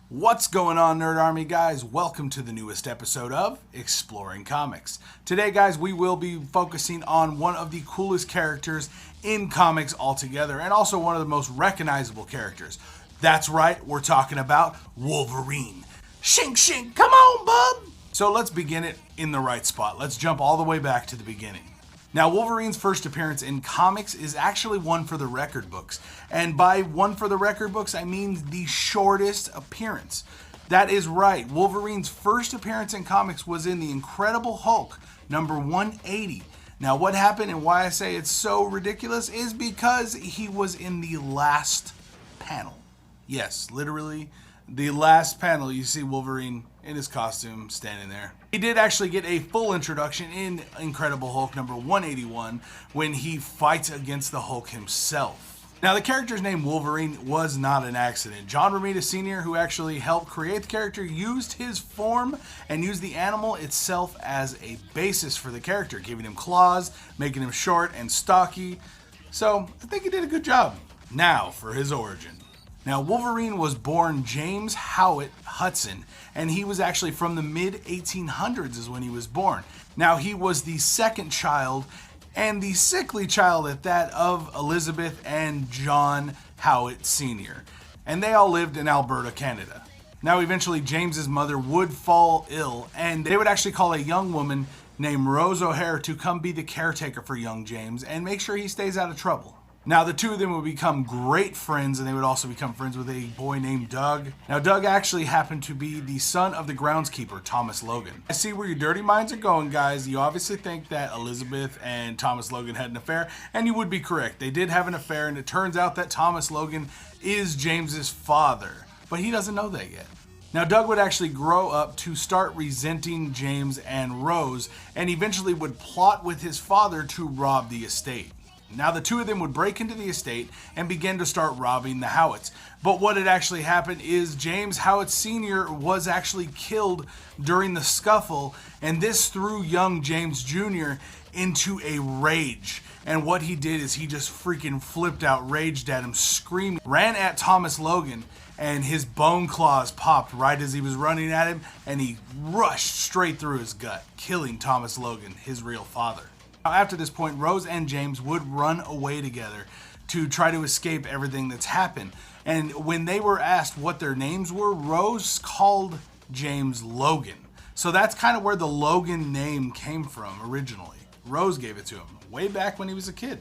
What's going on, Nerd Army guys? Welcome to the newest episode of Exploring Comics. Today, guys, we will be focusing on one of the coolest characters in comics altogether, and also one of the most recognizable characters. That's right, we're talking about Wolverine. Shink, shink, come on, bub! So let's begin it in the right spot. Let's jump all the way back to the beginning. Now, Wolverine's first appearance in comics is actually one for the record books. And by one for the record books, I mean the shortest appearance. That is right. Wolverine's first appearance in comics was in The Incredible Hulk, number 180. Now, what happened and why I say it's so ridiculous is because he was in the last panel. Yes, literally the last panel. You see Wolverine in his costume standing there. He did actually get a full introduction in Incredible Hulk number 181 when he fights against the Hulk himself. Now, the character's name Wolverine was not an accident. John Romita Sr., who actually helped create the character, used his form and used the animal itself as a basis for the character, giving him claws, making him short and stocky. So I think he did a good job. Now for his origin. Now, Wolverine was born James Howard Hudson, and he was actually from the mid-1800s is when he was born. Now, he was the second child, and the sickly child at that, of Elizabeth and John Howard Sr., and they all lived in Alberta, Canada. Now, eventually, James's mother would fall ill, and they would actually call a young woman named Rose O'Hare to come be the caretaker for young James and make sure he stays out of trouble. Now, the two of them would become great friends, and they would also become friends with a boy named Doug. Now, Doug actually happened to be the son of the groundskeeper, Thomas Logan. I see where your dirty minds are going, guys. You obviously think that Elizabeth and Thomas Logan had an affair, and you would be correct. They did have an affair, and it turns out that Thomas Logan is James's father, but he doesn't know that yet. Now, Doug would actually grow up to start resenting James and Rose, and eventually would plot with his father to rob the estate. Now, the two of them would break into the estate and begin to start robbing the Howards. But what had actually happened is James Howard Sr. was actually killed during the scuffle, and this threw young James Jr. into a rage. And what he did is he just freaking flipped out, raged at him, screaming, ran at Thomas Logan, and his bone claws popped right as he was running at him, and he rushed straight through his gut, killing Thomas Logan, his real father. After this point, Rose and James would run away together to try to escape everything that's happened. And when they were asked what their names were, Rose called James Logan. So that's kind of where the Logan name came from originally. Rose gave it to him way back when he was a kid.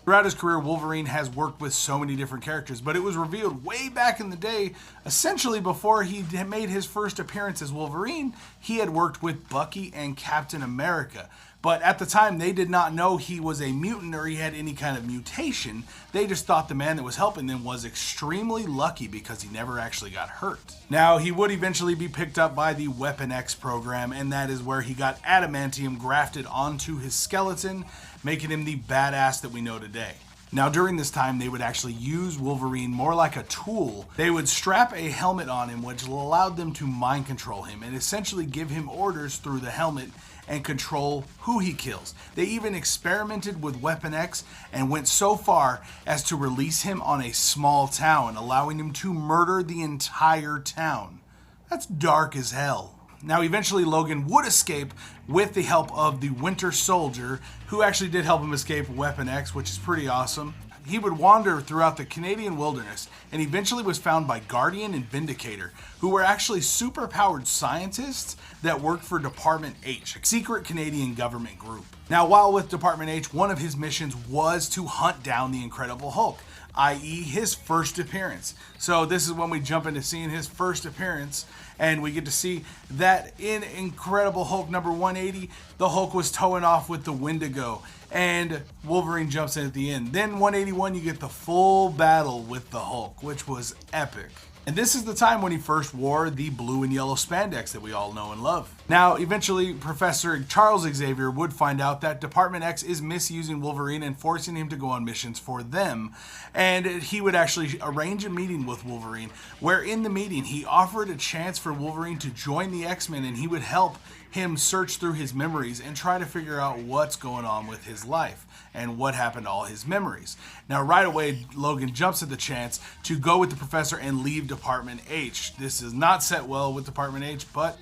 Throughout his career, Wolverine has worked with so many different characters, but it was revealed way back in the day, essentially before he made his first appearance as Wolverine, he had worked with Bucky and Captain America. But at the time, they did not know he was a mutant or he had any kind of mutation. They just thought the man that was helping them was extremely lucky because he never actually got hurt. Now, he would eventually be picked up by the Weapon X program, and that is where he got adamantium grafted onto his skeleton, making him the badass that we know today. Now, during this time, they would actually use Wolverine more like a tool. They would strap a helmet on him, which allowed them to mind control him and essentially give him orders through the helmet and control who he kills. They even experimented with Weapon X and went so far as to release him on a small town, allowing him to murder the entire town. That's dark as hell. Now, eventually Logan would escape with the help of the Winter Soldier, who actually did help him escape Weapon X, which is pretty awesome. He would wander throughout the Canadian wilderness and eventually was found by Guardian and Vindicator, who were actually superpowered scientists that worked for Department H, a secret Canadian government group. Now, while with Department H, one of his missions was to hunt down the Incredible Hulk, i.e. his first appearance. So this is when we jump into seeing his first appearance, and we get to see that in Incredible Hulk number 180, the Hulk was towing off with the Wendigo, and Wolverine jumps in at the end. Then 181, you get the full battle with the Hulk, which was epic. And this is the time when he first wore the blue and yellow spandex that we all know and love. Now, eventually, Professor Charles Xavier would find out that Department X is misusing Wolverine and forcing him to go on missions for them. And he would actually arrange a meeting with Wolverine, where in the meeting, he offered a chance for Wolverine to join the X-Men and he would help him search through his memories and try to figure out what's going on with his life and what happened to all his memories. Now, right away, Logan jumps at the chance to go with the professor and leave Department H. This is not set well with Department H, but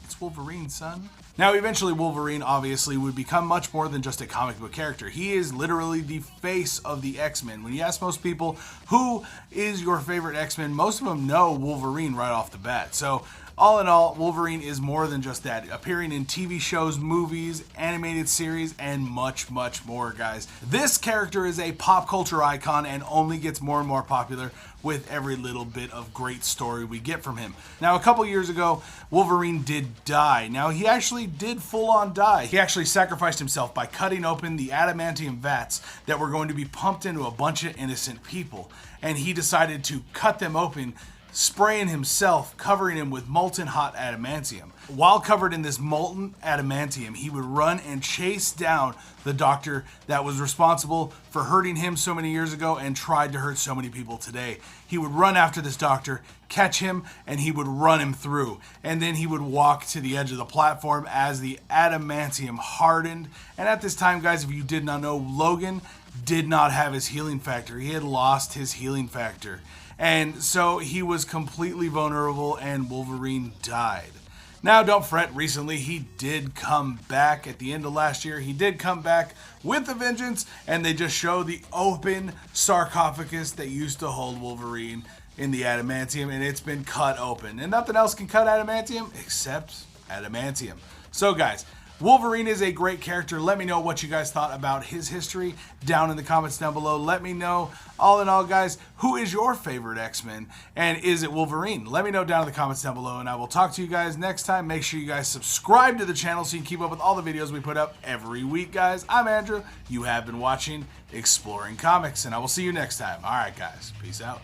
it's Wolverine, son. Now, eventually, Wolverine obviously would become much more than just a comic book character. He is literally the face of the X-Men. When you ask most people, who is your favorite X-Men, most of them know Wolverine right off the bat. So, all in all, Wolverine is more than just that, appearing in TV shows, movies, animated series, and much, much more, guys. This character is a pop culture icon and only gets more and more popular with every little bit of great story we get from him. Now, a couple years ago, Wolverine did die. Now, he actually did full-on die. He actually sacrificed himself by cutting open the adamantium vats that were going to be pumped into a bunch of innocent people. And he decided to cut them open, spraying himself, covering him with molten hot adamantium. While covered in this molten adamantium, he would run and chase down the doctor that was responsible for hurting him so many years ago and tried to hurt so many people today. He would run after this doctor, catch him, and he would run him through. And then he would walk to the edge of the platform as the adamantium hardened. And at this time, guys, if you did not know, Logan did not have his healing factor. He had lost his healing factor. And so he was completely vulnerable and Wolverine died. Now, don't fret, recently he did come back at the end of last year. He did come back with a vengeance, and they just show the open sarcophagus that used to hold Wolverine in the adamantium, and it's been cut open. And nothing else can cut adamantium except adamantium. So, guys, Wolverine is a great character. Let me know what you guys thought about his history down in the comments down below. Let me know, all in all, guys, who is your favorite X-Men? And is it Wolverine? Let me know down in the comments down below, and I will talk to you guys next time. Make sure you guys subscribe to the channel so you can keep up with all the videos we put up every week, guys. I'm Andrew. You have been watching Exploring Comics, and I will see you next time. All right, guys. Peace out.